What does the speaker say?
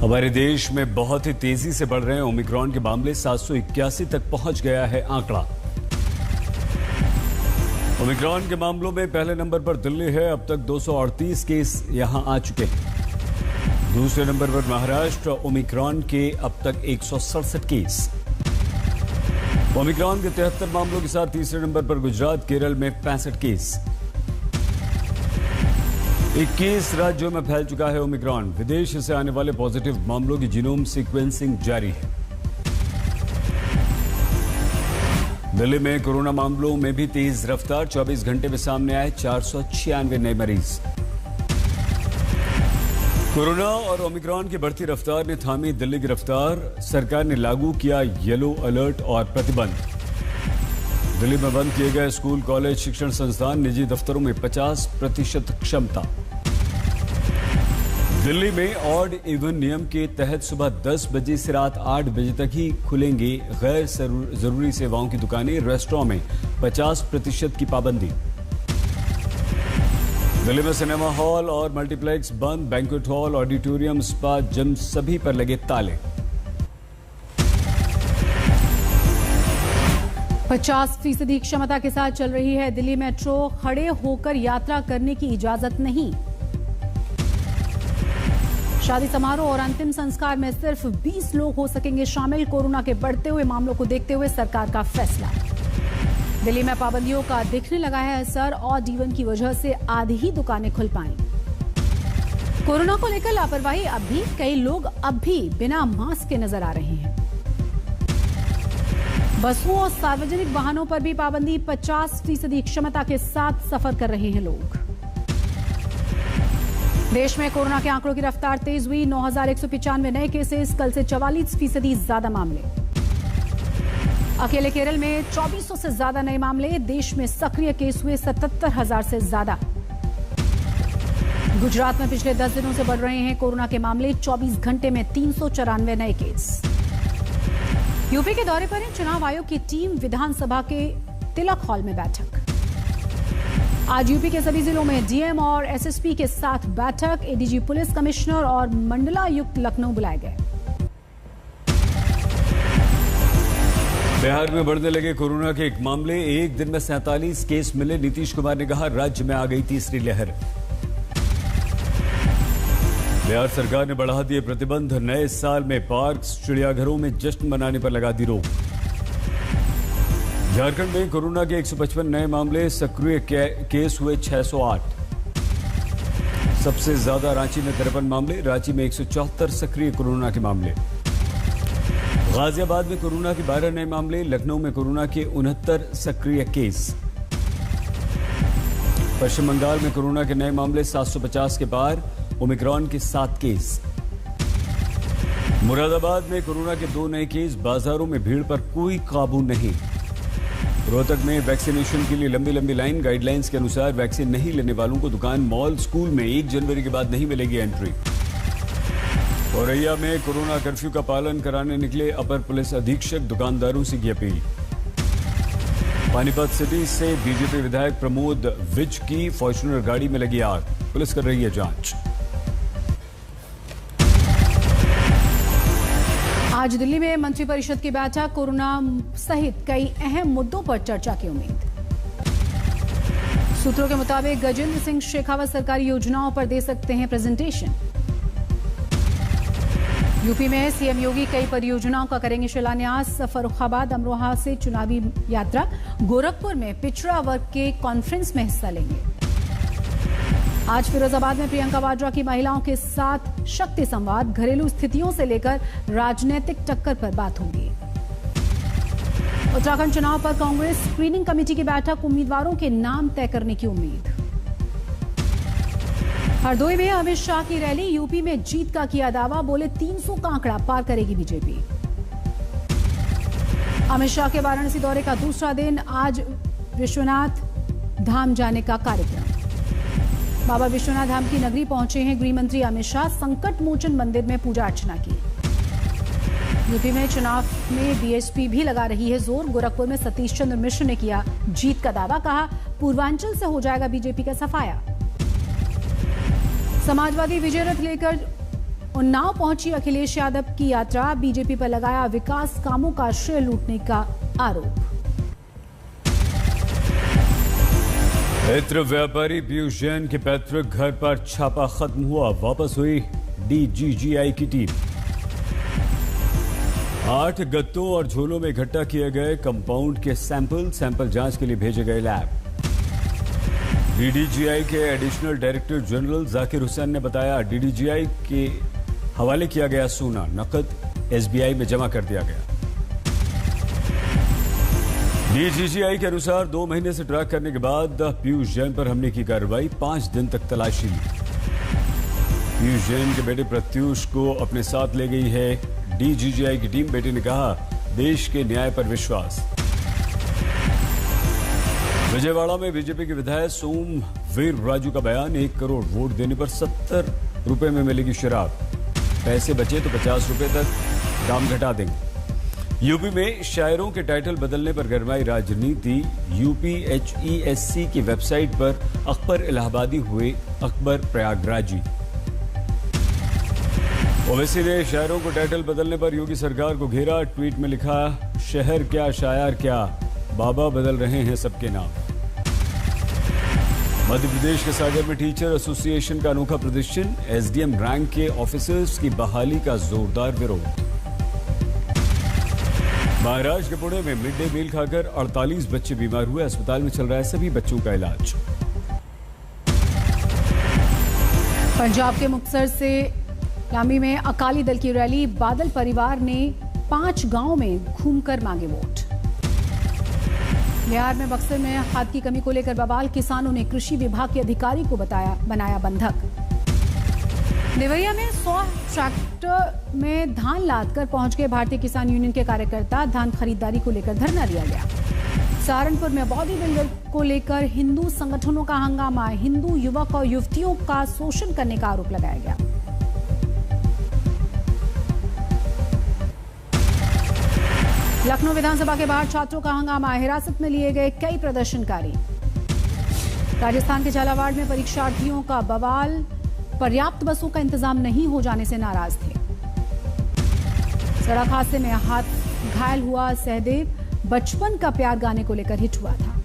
हमारे देश में बहुत ही तेजी से बढ़ रहे हैं ओमिक्रॉन के मामले। 781 तक पहुंच गया है आंकड़ा। ओमिक्रॉन के मामलों में पहले नंबर पर दिल्ली है। अब तक 238 केस यहां आ चुके हैं। दूसरे नंबर पर महाराष्ट्र, ओमिक्रॉन के अब तक 167 केस। ओमिक्रॉन के 73 मामलों के साथ तीसरे नंबर पर गुजरात, केरल में 65 केस। 21 राज्यों में फैल चुका है ओमिक्रॉन। विदेश से आने वाले पॉजिटिव मामलों की जीनोम सीक्वेंसिंग जारी है। दिल्ली में कोरोना मामलों में भी तेज रफ्तार। 24 घंटे में सामने आए 496 नए मरीज। कोरोना और ओमिक्रॉन की बढ़ती रफ्तार ने थामी दिल्ली की रफ्तार। सरकार ने लागू किया येलो अलर्ट और प्रतिबंध। दिल्ली में बंद किए गए स्कूल, कॉलेज, शिक्षण संस्थान, निजी दफ्तरों में 50% क्षमता। दिल्ली में ऑड इवन नियम के तहत सुबह 10 बजे से रात 8 बजे तक ही खुलेंगे गैर जरूरी सेवाओं की दुकानें। रेस्टोरेंट में 50% की पाबंदी। दिल्ली में सिनेमा हॉल और मल्टीप्लेक्स बंद। Banquet hall, auditorium, spa, gym सभी पर लगे ताले। 50% क्षमता के साथ चल रही है दिल्ली मेट्रो। खड़े होकर यात्रा करने की इजाजत नहीं। शादी समारोह और अंतिम संस्कार में सिर्फ 20 लोग हो सकेंगे शामिल। कोरोना के बढ़ते हुए मामलों को देखते हुए सरकार का फैसला। दिल्ली में पाबंदियों का दिखने लगा है असर। ऑड इवन की वजह से आधी ही दुकानें खुल पाई। कोरोना को लेकर लापरवाही अब भी। कई लोग अब भी बिना मास्क के नजर आ रहे हैं। बसों और सार्वजनिक वाहनों पर भी पाबंदी। 50% क्षमता के साथ सफर कर रहे हैं लोग। देश में कोरोना के आंकड़ों की रफ्तार तेज हुई। 9,195 नए केसेस। कल से 44% ज्यादा मामले। अकेले केरल में 2400 से ज्यादा नए मामले। देश में सक्रिय केस हुए 77,000 से ज्यादा। गुजरात में पिछले 10 दिनों से बढ़ रहे हैं कोरोना के मामले। 24 घंटे में 394 नए केस। यूपी के दौरे पर है चुनाव आयोग की टीम। विधानसभा के तिलक हॉल में बैठक। आज यूपी के सभी जिलों में डीएम और एसएसपी के साथ बैठक। एडीजी पुलिस कमिश्नर और मंडलायुक्त लखनऊ बुलाए गए। बिहार में बढ़ने लगे कोरोना के एक मामले। एक दिन में 47 केस मिले। नीतीश कुमार ने कहा राज्य में आ गई तीसरी लहर। बिहार सरकार ने बढ़ा दिए प्रतिबंध। नए साल में पार्क, चिड़ियाघरों में जश्न मनाने पर लगा दी रोक। झारखंड में कोरोना के 155 नए मामले। सक्रिय केस हुए 608। सबसे ज्यादा रांची में 53 मामले। रांची में 174 सक्रिय कोरोना के मामले। गाजियाबाद में कोरोना के 12 नए मामले। लखनऊ में कोरोना के 69 सक्रिय केस। पश्चिम बंगाल में कोरोना के नए मामले 750 के पार। ओमिक्रॉन के 7 केस। मुरादाबाद में कोरोना के 2 नए केस। बाजारों में भीड़ पर कोई काबू नहीं। रोहतक में वैक्सीनेशन के लिए लंबी लंबी लाइन। गाइडलाइंस के अनुसार वैक्सीन नहीं लेने वालों को दुकान, मॉल, स्कूल में 1 जनवरी के बाद नहीं मिलेगी एंट्री। औरैया में कोरोना कर्फ्यू का पालन कराने निकले अपर पुलिस अधीक्षक। दुकानदारों से की अपील। पानीपत सिटी से बीजेपी विधायक प्रमोद विज की फॉर्च्यूनर गाड़ी में लगी आग। पुलिस कर रही है जांच। आज दिल्ली में मंत्रिपरिषद की बैठक। कोरोना सहित कई अहम मुद्दों पर चर्चा की उम्मीद। सूत्रों के मुताबिक गजेंद्र सिंह शेखावत सरकारी योजनाओं पर दे सकते हैं प्रेजेंटेशन। यूपी में सीएम योगी कई परियोजनाओं का करेंगे शिलान्यास। फर्रुखाबाद, अमरोहा से चुनावी यात्रा। गोरखपुर में पिछड़ा वर्ग के कॉन्फ्रेंस में हिस्सा लेंगे। आज फिरोजाबाद में प्रियंका वाड्रा की महिलाओं के साथ शक्ति संवाद। घरेलू स्थितियों से लेकर राजनीतिक टक्कर पर बात होगी। उत्तराखंड चुनाव पर कांग्रेस स्क्रीनिंग कमेटी की बैठक। उम्मीदवारों के नाम तय करने की उम्मीद। हरदोई में अमित शाह की रैली। यूपी में जीत का किया दावा। बोले 300 का आंकड़ा पार करेगी बीजेपी। अमित शाह के वाराणसी दौरे का दूसरा दिन। आज विश्वनाथ धाम जाने का कार्यक्रम। बाबा विश्वनाथ धाम की नगरी पहुंचे हैं गृह मंत्री अमित शाह। संकट मोचन मंदिर में पूजा अर्चना की। यूपी में चुनाव में बीएसपी भी लगा रही है जोर। गोरखपुर में सतीश चंद्र मिश्र ने किया जीत का दावा। कहा पूर्वांचल से हो जाएगा बीजेपी का सफाया। समाजवादी विजय रथ लेकर उन्नाव पहुंची अखिलेश यादव की यात्रा, बीजेपी पर लगाया विकास कामों का श्रेय लूटने का आरोप। इत्र व्यापारी पीयूष जैन के पैतृक घर पर छापा खत्म हुआ, वापस हुई डीजीजीआई की टीम। 8 गत्तों और झोलों में इकट्ठा किए गए कंपाउंड के सैंपल जांच के लिए भेजे गए लैब। डीडीजीआई के additional director general Zakir Hussain ने बताया, डीडीजीआई के हवाले किया गया सोना नकद एसबीआई में जमा कर दिया गया। डीजीजीआई के अनुसार 2 महीने से ट्रैक करने के बाद पीयूष जैन पर हमले की कार्रवाई, 5 दिन तक तलाशी ली। पीयूष जैन के बेटे प्रत्यूष को अपने साथ ले गई है डीजीजीआई की टीम। बेटे ने कहा, देश के न्याय पर विश्वास। विजयवाड़ा में बीजेपी के विधायक सोमवीर राजू का बयान, 1 करोड़ वोट देने पर 70 रुपए में मिलेगी शराब, पैसे बचे तो 50 रुपए तक दाम घटा देंगे। यूपी में शायरों के टाइटल बदलने पर गरमाई राजनीति, यूपीएचईएससी की वेबसाइट पर अकबर इलाहाबादी हुए अकबर प्रयागराजी। ओवैसी ने शायरों को टाइटल बदलने पर योगी सरकार को घेरा, ट्वीट में लिखा, शहर क्या शायर क्या, बाबा बदल रहे हैं सबके नाम। मध्य प्रदेश के सागर में टीचर एसोसिएशन का अनोखा प्रदर्शन, एसडीएम रैंक के ऑफिसर्स की बहाली का जोरदार विरोध। महाराष्ट्र के पुणे में मिड डे मील खाकर 48 बच्चे बीमार हुए, अस्पताल में चल रहा है सभी बच्चों का इलाज। पंजाब के मुक्तसर से लामी में अकाली दल की रैली, बादल परिवार ने 5 गांवों में घूमकर मांगे वोट। बिहार में बक्सर में खाद की कमी को लेकर बवाल, किसानों ने कृषि विभाग के अधिकारी को बनाया बंधक। देवरिया में 100 ट्रैक्टर में धान लादकर पहुंच गए भारतीय किसान यूनियन के कार्यकर्ता, धान खरीदारी को लेकर धरना दिया गया। सहारनपुर में बॉडी बिल्डर को लेकर हिंदू संगठनों का हंगामा, हिंदू युवक और युवतियों का शोषण करने का आरोप लगाया गया। लखनऊ विधानसभा के बाहर छात्रों का हंगामा, हिरासत में लिए गए कई प्रदर्शनकारी। राजस्थान के झालावाड़ में परीक्षार्थियों का बवाल, पर्याप्त बसों का इंतजाम नहीं हो जाने से नाराज थे। सड़क हादसे में हाथ घायल हुआ सहदेव, बचपन का प्यार गाने को लेकर हिट हुआ था।